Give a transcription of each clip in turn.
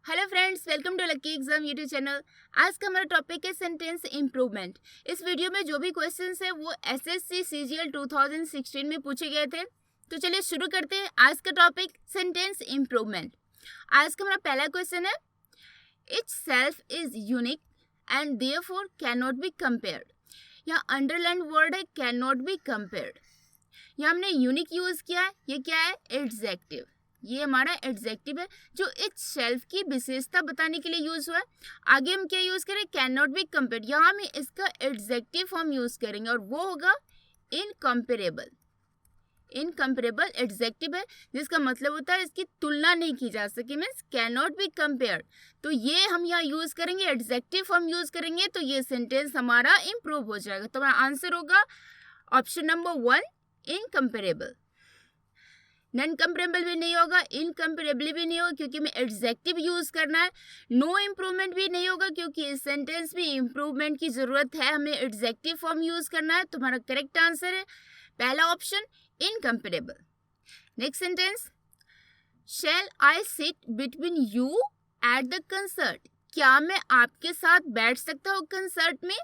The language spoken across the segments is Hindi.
Hello friends, welcome to lucky exam YouTube channel. आज का हमारा टॉपिक है सेंटेंस इम्प्रूवमेंट। इस वीडियो में जो भी क्वेश्चंस है वो एसएससी सीजीएल 2016 में पूछे गए थे। तो चलिए शुरू करते हैं आज का टॉपिक सेंटेंस इम्प्रूवमेंट। आज का हमारा पहला क्वेश्चन है, it's self is unique and therefore can not be compared. यहाँ अंडरलाइन वर्ड है कैन नॉट बी कंपेयर्ड। यहाँ हमने यूनिक यूज किया है, ये क्या है? एडजेक्टिव। ये हमारा एडजेक्टिव है जो इस शेल्फ की विशेषता बताने के लिए यूज हुआ है। आगे हम क्या यूज करें? Can not be compared. यहाँ हम इसका एडजेक्टिव फॉर्म यूज करेंगे और वो होगा इनकम्पेरेबल। इनकम्पेरेबल एडजेक्टिव है जिसका मतलब होता है इसकी तुलना नहीं की जा सके, means can not be compared. तो ये हम यहाँ यूज करेंगे, एडजेक्टिव फॉर्म यूज करेंगे तो ये सेंटेंस हमारा इंप्रूव हो जाएगा। तो हमारा आंसर होगा option number 1, incomparable. Non comparable भी नहीं होगा, इनकम्पेरेबल भी नहीं होगा क्योंकि हमें एडजेक्टिव यूज करना है। नो इम्प्रूवमेंट भी नहीं होगा क्योंकि इस सेंटेंस में इम्प्रूवमेंट की जरूरत है, हमें एडजेक्टिव फॉर्म यूज करना है। तुम्हारा करेक्ट आंसर है पहला option, incomparable. Next sentence, shall I sit between you at the concert. क्या मैं आपके साथ बैठ सकता हूँ कंसर्ट में?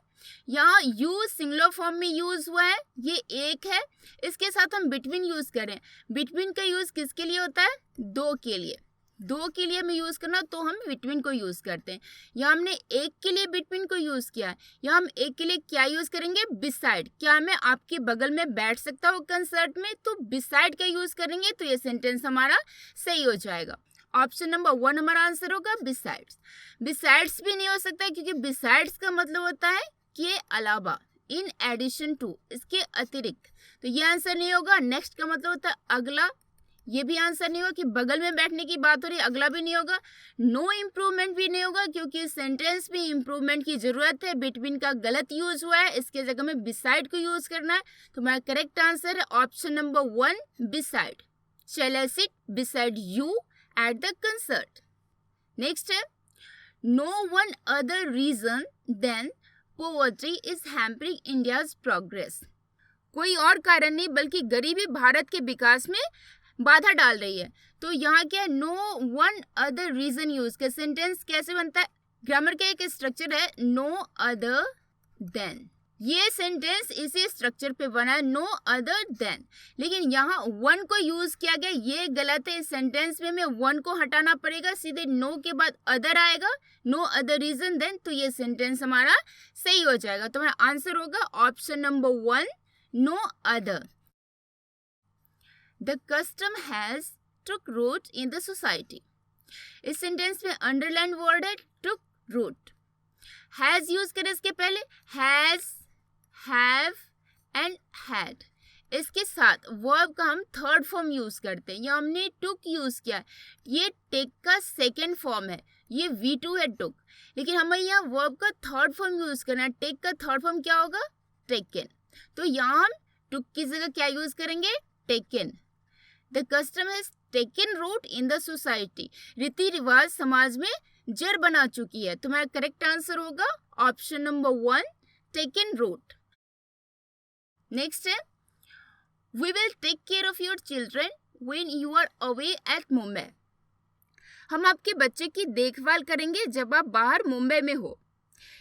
यहाँ यू सिंगुलर फॉर्म में यूज हुआ है, ये एक है, इसके साथ हम बिटवीन यूज करें। बिटवीन का यूज किसके लिए होता है? दो के लिए। दो के लिए हमें यूज करना तो हम बिटवीन को यूज करते हैं। यहाँ हमने एक के लिए बिटवीन को यूज किया है, यहाँ हम एक के लिए क्या यूज करेंगे? बिसाइड। क्या मैं आपके बगल में बैठ सकता हूँ कंसर्ट में? तो बिसाइड का यूज करेंगे तो ये सेंटेंस हमारा सही हो जाएगा। ऑप्शन नंबर 1 हमारा आंसर होगा बिसाइड्स। बिसाइड्स भी नहीं हो सकता क्योंकि बिसाइड्स का मतलब होता है के अलावा, इन एडिशन टू, इसके अतिरिक्त, तो ये आंसर नहीं होगा। नेक्स्ट का मतलब होता है अगला, ये भी आंसर नहीं होगा कि बगल में बैठने की बात हो रही है, अगला भी नहीं होगा। नो इम्प्रूवमेंट भी नहीं होगा क्योंकि सेंटेंस में इम्प्रूवमेंट की जरूरत है, बिटवीन का गलत यूज हुआ है, इसके जगह में बिसाइड को यूज करना है। तो हमारा करेक्ट आंसर है option number 1, beside. Shall I sit beside you at the concert. Next है, no one other reason than poverty is hampering India's progress। कोई और कारण नहीं बल्कि गरीबी भारत के विकास में बाधा डाल रही है। तो यहाँ क्या है? No one other reason use कर। सेंटेंस कैसे बनता है? ग्रामर का एक स्ट्रक्चर है नो अदर देन। ये सेंटेंस इसी स्ट्रक्चर पे बना है, नो अदर देन, लेकिन यहाँ वन को यूज किया गया, ये गलत है। इस सेंटेंस में हमें वन को हटाना पड़ेगा, सीधे नो के बाद अदर आएगा, नो अदर रीजन देन, तो ये सेंटेंस हमारा सही हो जाएगा। तो हमारा आंसर होगा option number 1, no other. The custom has took root in the society. इस सेंटेंस में अंडरलाइन वर्ड है टुक रूट। हैज यूज करें इसके पहले, हैज, हैव एंड हैड। इसके साथ वर्ब का हम थर्ड फॉर्म यूज करते हैं। यहाँ हमने टुक यूज किया है, ये टेक का सेकेंड फॉर्म है, ये V2 है टुक, लेकिन हमें यहाँ वर्ब का थर्ड फॉर्म यूज करना है। टेक का थर्ड फॉर्म क्या होगा? टेकन। तो यहाँ हम टुक की जगह क्या यूज करेंगे? Taken. The custom has taken root in the society. रीति रिवाज समाज में जड़ बना चुकी है। तुम्हारा करेक्ट आंसर होगा option number 1, taken root. Next है, we will take care of your children when you are away at Mumbai. हम आपके बच्चे की देखभाल करेंगे जब आप बाहर मुंबई में हो।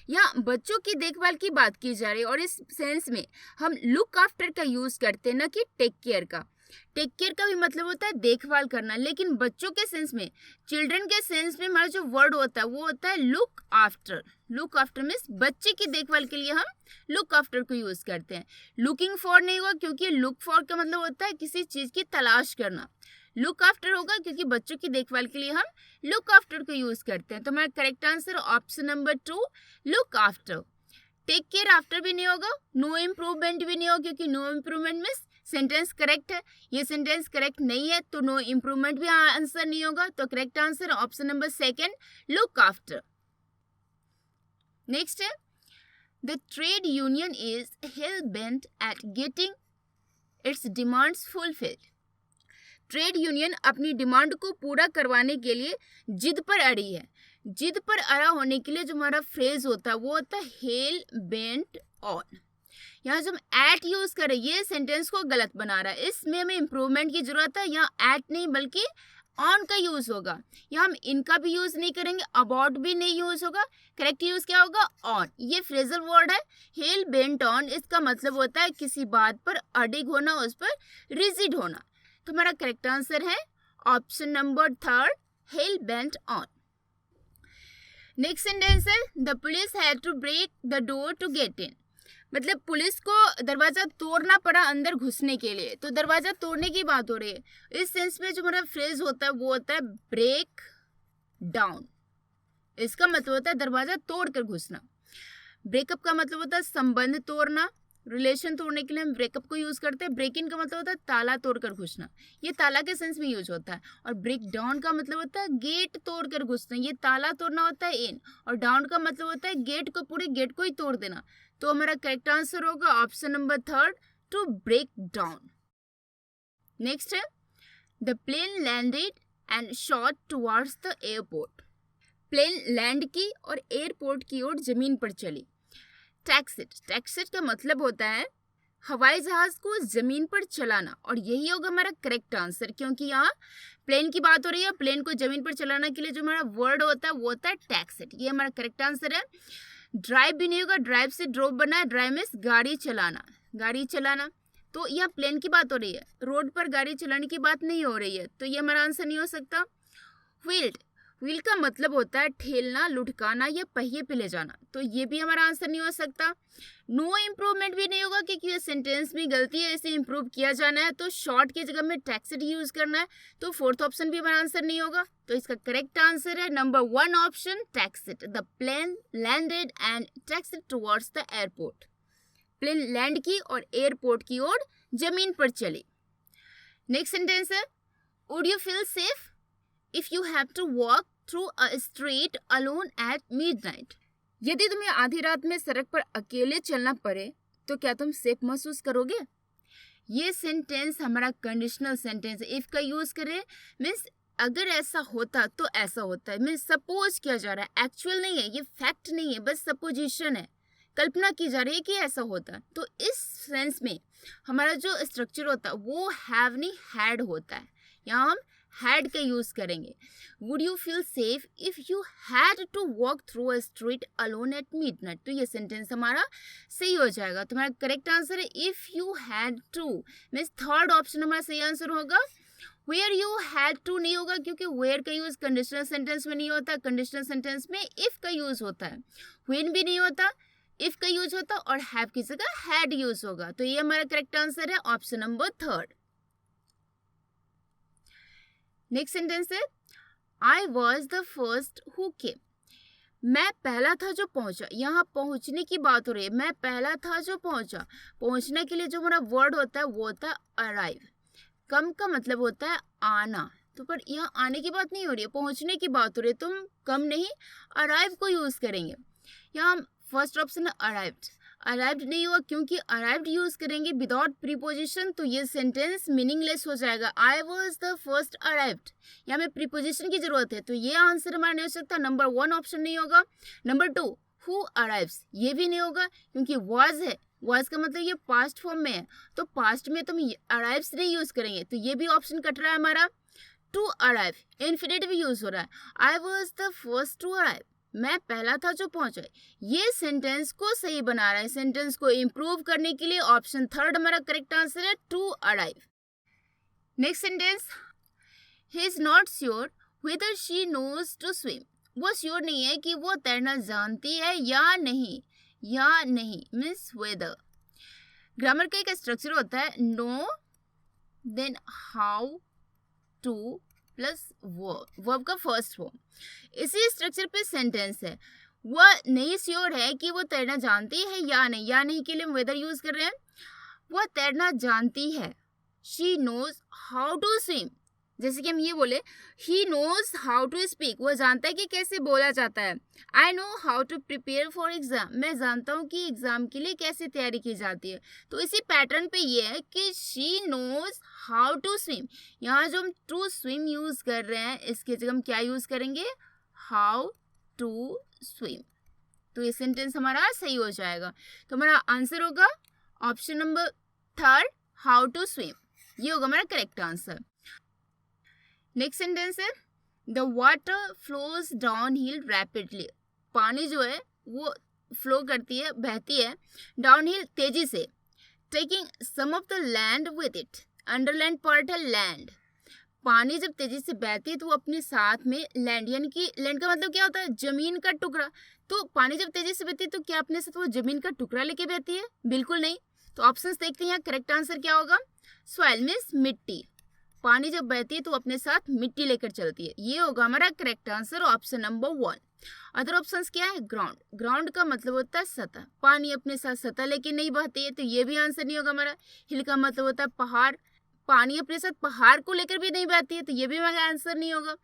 यहाँ बच्चों की देखभाल की बात की जा रही है और इस सेंस में हम लुक आफ्टर का यूज करते हैं, न कि टेक केयर का। टेक केयर का भी मतलब होता है देखभाल करना, लेकिन बच्चों के सेंस में, चिल्ड्रन के सेंस में हमारा जो वर्ड होता है वो होता है look after. Look after means बच्चे की देखभाल के लिए हम लुक आफ्टर को यूज करते हैं। लुकिंग फॉर नहीं होगा क्योंकि लुक फॉर का मतलब होता है किसी चीज की तलाश करना। लुक आफ्टर होगा क्योंकि बच्चों की देखभाल के लिए हम लुक आफ्टर को यूज करते हैं। तो हमारा correct answer option number 2, look after. Take care after भी नहीं होगा, नो इम्प्रूवमेंट भी नहीं होगा क्योंकि no improvement means sentence correct है, ये सेंटेंस करेक्ट नहीं है तो नो इम्प्रूवमेंट भी आंसर नहीं होगा। तो correct answer option number 2, look after. Next है, the trade union is hell bent at getting its demands fulfilled. Trade union अपनी डिमांड को पूरा करवाने के लिए जिद पर अड़ी है। जिद पर अड़ा होने के लिए जो हमारा फ्रेज होता है वो होता है हेल बेंट ऑन। यहाँ जब एट यूज करें ये सेंटेंस को गलत बना रहा है, इसमें हमें इम्प्रूवमेंट की जरूरत है। यहाँ एट नहीं बल्कि ऑन का यूज होगा। यहाँ हम इनका भी यूज नहीं करेंगे, अबाउट भी नहीं यूज होगा, करेक्ट यूज क्या होगा, ऑन। ये फ्रेजल वर्ड है हेल बेंट ऑन, इसका मतलब होता है किसी बात पर अडिग होना, उस पर रिजिड होना। तो हमारा करेक्ट आंसर है option number 3, hell bent on. Next sentence है the police had to break the door to get in, मतलब पुलिस को दरवाजा तोड़ना पड़ा अंदर घुसने के लिए। तो दरवाजा तोड़ने की बात हो रही है। इस सेंस में जो हमारा फ्रेज होता है वो होता है ब्रेक डाउन। इसका मतलब होता है दरवाजा तोड़कर घुसना। ब्रेकअप का मतलब होता है संबंध तोड़ना, रिलेशन तोड़ने के लिए हम ब्रेकअप को यूज करते हैं। ब्रेक इन का मतलब होता है ताला तोड़कर घुसना, ये ताला के सेंस में यूज होता है। और ब्रेक डाउन का मतलब होता है गेट तोड़कर घुसना, ये ताला तोड़ना होता है इन, और डाउन का मतलब होता है गेट को, पूरे गेट को ही तोड़ देना। तो हमारा करेक्ट आंसर होगा option number 3, to break down. Next है the plane landed and shot towards the airport, plane land की और एयरपोर्ट की ओर जमीन पर चली। टैक्सिट, टैक्सिट का मतलब होता है हवाई जहाज को जमीन पर चलाना, और यही होगा हमारा करेक्ट आंसर, क्योंकि यहाँ प्लेन की बात हो रही है। प्लेन को जमीन पर चलाने के लिए जो हमारा वर्ड होता है वो होता है टैक्सिट, ये हमारा करेक्ट आंसर है। ड्राइव भी नहीं होगा, ड्राइव से ड्रोव बना है, ड्राइव मीन्स गाड़ी चलाना, गाड़ी चलाना। तो यहाँ प्लेन की बात हो रही है, रोड पर गाड़ी चलाने की बात नहीं हो रही है, तो ये हमारा आंसर नहीं हो सकता। व्हील्ड, व्हील का मतलब होता है ठेलना, लुढ़काना या पहिए पे ले जाना, तो ये भी हमारा आंसर नहीं हो सकता। नो इम्प्रूवमेंट भी नहीं होगा, क्योंकि ये सेंटेंस में गलती है, इसे इम्प्रूव किया जाना है, तो शॉर्ट की जगह में टैक्सिट यूज करना है, तो फोर्थ ऑप्शन भी हमारा आंसर नहीं होगा। तो इसका करेक्ट आंसर है number 1 option, taxied. The plane landed and taxied towards the airport, plane land की और एयरपोर्ट की ओर जमीन पर चली। नेक्स्ट सेंटेंस है would you feel safe if you have to walk through a street alone at midnight, यदि तुम्हें आधी रात में सड़क पर अकेले चलना पड़े तो क्या तुम सेफ महसूस करोगे। ये सेंटेंस हमारा कंडीशनल सेंटेंस है। इफ का यूज करें मीन्स अगर ऐसा होता तो ऐसा होता है, मीन्स सपोज किया जा रहा है, एक्चुअल नहीं है, ये फैक्ट नहीं है, बस सपोजिशन है, कल्पना की जा रही है कि ऐसा होता। तो इस सेंस में हमारा जो स्ट्रक्चर होता है वो हैव नहीं हैड होता है, यहाँ हम हैड का यूज करेंगे। Would you feel safe if you had to walk through a street alone at midnight, तो ये सेंटेंस हमारा सही हो जाएगा। तो हमारा करेक्ट आंसर है if you had to, means third option हमारा सही आंसर होगा। वेयर यू हैड टू नहीं होगा, क्योंकि वेयर का यूज कंडीशनल सेंटेंस में नहीं होता, कंडीशनल सेंटेंस में इफ का यूज होता है। व्हेन भी नहीं होता, इफ का यूज होता, और हैव की जगह हैड यूज होगा। तो ये हमारा करेक्ट आंसर है ऑप्शन नंबर 3। नेक्स्ट सेंटेंस है I was the first who came, मैं पहला था जो पहुंचा। यहाँ पहुंचने की बात हो रही है, मैं पहला था जो पहुंचा। पहुंचने के लिए जो हमारा वर्ड होता है वो होता है अराइव। कम का मतलब होता है आना, तो पर यहाँ आने की बात नहीं हो रही है, पहुंचने की बात हो रही है, तो हम कम नहीं अराइव को यूज करेंगे। यहाँ फर्स्ट ऑप्शन है अराइव्ड, अराइव्ड नहीं हुआ, क्योंकि अराइव्ड यूज करेंगे विदाउट प्रीपोजिशन तो ये सेंटेंस मीनिंगलेस हो जाएगा। आई वॉज द फर्स्ट अराइव्ड, यहाँ में प्रीपोजिशन की जरूरत है, तो ये आंसर हमारा नहीं हो सकता। नंबर 1 ऑप्शन नहीं होगा। नंबर 2 हु अराइव्स, ये भी नहीं होगा, क्योंकि वॉज है, वॉज का मतलब ये पास्ट फॉर्म में है, तो पास्ट में तो हम अराइव्स नहीं यूज करेंगे, तो ये भी ऑप्शन कट रहा है हमारा। टू अराइव, इन्फिनिटिव भी यूज हो रहा है, I was the first to arrive, मैं पहला था जो पहुंचा। ये सेंटेंस को सही बना रहा है, सेंटेंस को इंप्रूव करने के लिए ऑप्शन 3 हमारा करेक्ट आंसर है, to arrive. Next sentence he is not sure whether she knows to swim, वो श्योर नहीं है कि वो तैरना जानती है या नहीं, या नहीं मीन्स वेदर। ग्रामर का एक स्ट्रक्चर होता है know then how to plus verb का फर्स्ट फॉर्म, इसी स्ट्रक्चर पे सेंटेंस है। वह नहीं श्योर है कि वो तैरना जानती है या नहीं, या नहीं के लिए हम वेदर यूज कर रहे हैं। वह तैरना जानती है, she knows how to swim, जैसे कि हम ये बोले he knows how to speak, वह जानता है कि कैसे बोला जाता है। I know how to prepare for exam, मैं जानता हूँ कि एग्जाम के लिए कैसे तैयारी की जाती है। तो इसी पैटर्न पे ये है कि she knows how to swim, यहाँ जो हम टू स्विम यूज कर रहे हैं इसके जगह हम क्या यूज करेंगे, हाउ टू स्विम। तो ये सेंटेंस हमारा सही हो जाएगा। तो हमारा आंसर होगा option number 3 how to swim, ये होगा हमारा करेक्ट आंसर। नेक्स्ट सेंटेंस है the water flows down hill rapidly. पानी जो है वो फ्लो करती है, बहती है डाउन हिल तेजी से, taking some of the land with it. Underline part है लैंड। पानी जब तेजी से बहती है तो वो अपने साथ में लैंड, यानी कि लैंड का मतलब क्या होता है, जमीन का टुकड़ा। तो पानी जब तेजी से बहती है तो क्या अपने साथ वो जमीन का टुकड़ा लेके बहती है? बिल्कुल नहीं। तो ऑप्शंस देखते हैं यहाँ करेक्ट आंसर क्या होगा। सॉइल मीन्स मिट्टी। पानी जब बहती है तो अपने साथ मिट्टी लेकर चलती है, ये होगा हमारा correct answer option number 1। Other options क्या है, ग्राउंड। ग्राउंड का मतलब होता है सतह, पानी अपने साथ सतह लेके नहीं बहती है, तो ये भी आंसर नहीं होगा हमारा। हिल का मतलब होता है पहाड़, पानी अपने साथ पहाड़ को लेकर भी नहीं बहती है, तो ये भी हमारा आंसर नहीं होगा।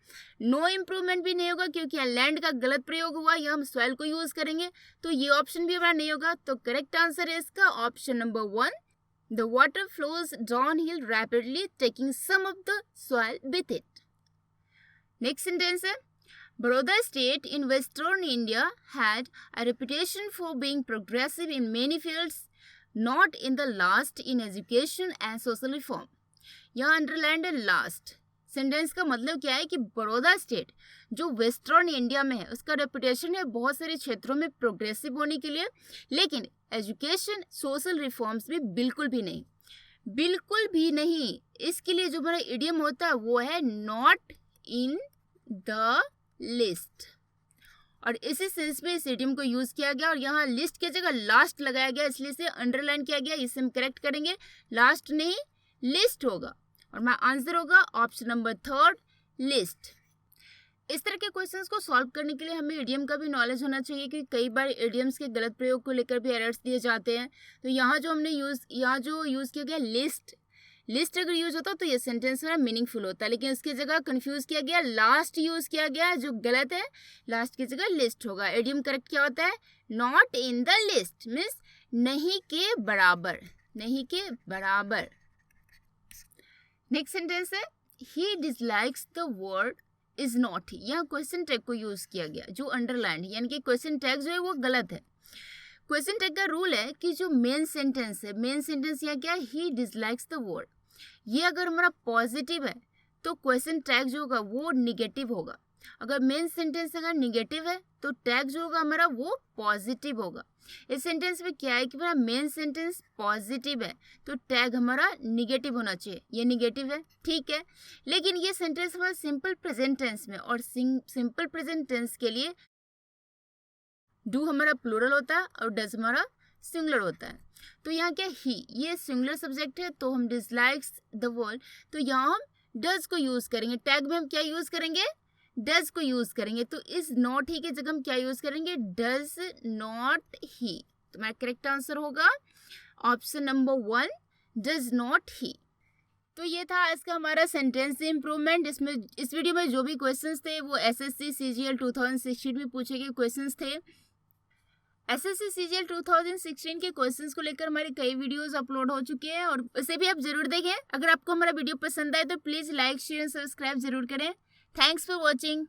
नो इम्प्रूवमेंट भी नहीं होगा क्योंकि यहाँ लैंड का गलत प्रयोग हुआ, यहाँ हम सॉइल को यूज करेंगे, तो ये ऑप्शन भी हमारा नहीं होगा। तो करेक्ट आंसर है इसका option number 1। The water flows downhill rapidly, taking some of the soil with it. Next sentence है Baroda state in western India had a reputation for being progressive in many fields, not in the last in education and social reform. यहाँ अंडरलाइंड है लास्ट। सेंटेंस का मतलब क्या है कि बड़ौदा स्टेट जो वेस्टर्न इंडिया में है उसका रेपुटेशन है बहुत सारे क्षेत्रों में प्रोग्रेसिव होने के लिए, लेकिन एजुकेशन सोशल रिफॉर्म्स भी बिल्कुल भी नहीं, बिल्कुल भी नहीं। इसके लिए जो हमारा इडियम होता है वो है नॉट इन द लिस्ट, और इसी सेंस में इस इडियम को यूज किया गया और यहाँ लिस्ट की जगह लास्ट लगाया गया, इसलिए इसे अंडरलाइन किया गया। इसे हम करेक्ट करेंगे, लास्ट नहीं लिस्ट होगा, और हमारा आंसर होगा ऑप्शन नंबर 3 लिस्ट। इस तरह के क्वेश्चंस को सॉल्व करने के लिए हमें इडियम का भी नॉलेज होना चाहिए, क्योंकि कई बार इडियम्स के गलत प्रयोग को लेकर भी एरर्स दिए जाते हैं। तो यहाँ जो हमने यूज़ किया गया लिस्ट अगर यूज होता तो ये सेंटेंस मेरा मीनिंगफुल होता, लेकिन इसकी जगह कंफ्यूज किया गया, लास्ट यूज किया गया जो गलत है। लास्ट की जगह लिस्ट होगा। इडियम करेक्ट क्या होता है, not in the list means नहीं के बराबर, नहीं के बराबर। नेक्स्ट सेंटेंस है he dislikes the word is not. यहाँ क्वेश्चन टैग को यूज किया गया जो अंडरलाइन, यानी कि क्वेश्चन टैग जो है वो गलत है। क्वेश्चन टैग का रूल है कि जो मेन सेंटेंस है, मेन सेंटेंस यहाँ क्या है, ही डिसलाइक्स द वर्ड, ये अगर हमारा पॉजिटिव है तो क्वेश्चन टैग जो होगा वो निगेटिव होगा। अगर मेन सेंटेंस अगर निगेटिव है तो टैग जो होगा हमारा वो पॉजिटिव होगा। इस सेंटेंस में क्या है कि मेरा मेन सेंटेंस पॉजिटिव है तो टैग हमारा निगेटिव होना चाहिए, ये निगेटिव है, ठीक है। लेकिन ये सेंटेंस हमारा सिंपल प्रेजेंट टेंस में, और सिंपल प्रेजेंट टेंस के लिए डू हमारा प्लूरल होता है और डज हमारा सिंगुलर होता है। तो यहाँ क्या ही, ये सिंगुलर सब्जेक्ट है तो हम डिसलाइक्स द वर्ड, तो यहाँ हम डज को यूज करेंगे। टैग में हम क्या यूज करेंगे, डज को यूज करेंगे। तो इस नॉट ही की जगह हम क्या यूज करेंगे, डज नॉट ही। तो मेरा करेक्ट आंसर होगा ऑप्शन नंबर 1 डज नॉट ही। तो ये था आज का हमारा सेंटेंस इम्प्रूवमेंट। इसमें इस वीडियो में जो भी क्वेश्चंस थे वो एसएससी सीजीएल 2016 में पूछे गए क्वेश्चंस थे। एसएससी सीजीएल 2016 के क्वेश्चंस को लेकर हमारे कई वीडियोस अपलोड हो चुके हैं और उसे भी आप जरूर देखें। अगर आपको हमारा वीडियो पसंद आए तो please like share and subscribe जरूर करें। Thanks for watching.